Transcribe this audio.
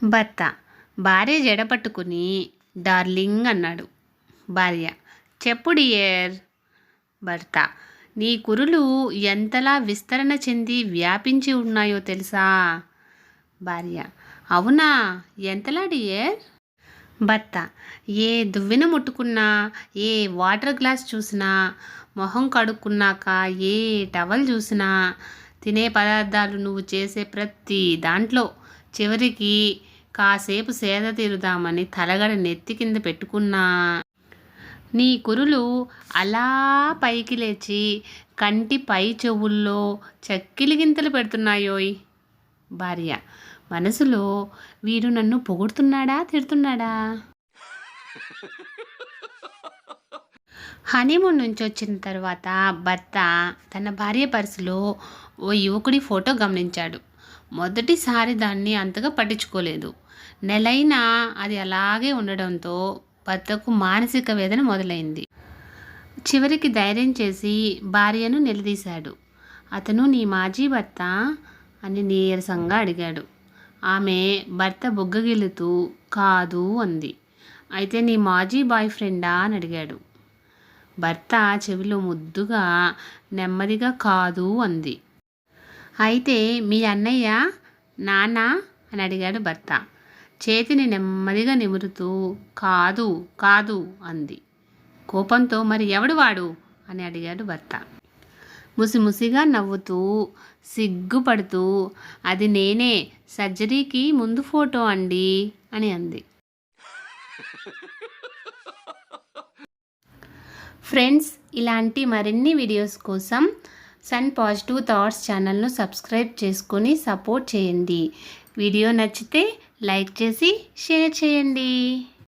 భర్త భార్య జడ పట్టుకుని డార్లింగ్ అన్నాడు. భార్య: చెప్పు డియర్. భర్త: నీ కురులు ఎంతలా విస్తరణ చెంది వ్యాపించి ఉన్నాయో తెలుసా? భార్య: అవునా, ఎంతలా డియర్? భర్త: ఏ దువ్వెన ముట్టుకున్నా, ఏ వాటర్ గ్లాస్ చూసినా, మొహం కడుక్కున్నాక ఏ టవల్ చూసినా, తినే పదార్థాలు నువ్వు చేసే ప్రతి దాంట్లో, చివరికి కాసేపు సేద తీరుదామని తలగడ నెత్తి కింద పెట్టుకున్నా నీ కురులు అలా పైకి లేచి కంటి పై చెవుల్లో చక్కిలి గింతలు పెడుతున్నాయోయ్. భార్య మనసులో: వీడు నన్ను పొగుడుతున్నాడా, తిడుతున్నాడా? హనీమూన్ నుంచి వచ్చిన తర్వాత భర్త తన భార్య పర్సులో ఓ యువకుడి ఫోటో గమనించాడు. మొదటిసారి దాన్ని అంతగా పట్టించుకోలేదు. నెలైనా అది అలాగే ఉండడంతో భర్తకు మానసిక వేదన మొదలైంది. చివరికి ధైర్యం చేసి భార్యను నిలదీశాడు. అతను నీ మాజీ భర్త అని నీరసంగా అడిగాడు. ఆమె భర్త బుగ్గగిల్లుతూ కాదు అంది. అయితే నీ మాజీ బాయ్ ఫ్రెండా అని అడిగాడు. భర్త చెవిలో ముద్దుగా నెమ్మదిగా కాదు అంది. అయితే మీ అన్నయ్య, నాన్న అని అడిగాడు భర్త. చేతిని నెమ్మదిగా నిమురుతూ కాదు కాదు అంది. కోపంతో మరి ఎవడు వాడు అని అడిగాడు భర్త. ముసిముసిగా నవ్వుతూ సిగ్గుపడుతూ అది నేనే, సర్జరీకి ముందు ఫోటో అండి అని అంది. ఫ్రెండ్స్, ఇలాంటి మరిన్ని వీడియోస్ కోసం సన్ పాజిటివ్ థాట్స్ ఛానల్ను సబ్స్క్రైబ్ చేసుకొని సపోర్ట్ చేయండి. వీడియో నచ్చితే లైక్ చేసి షేర్ చేయండి.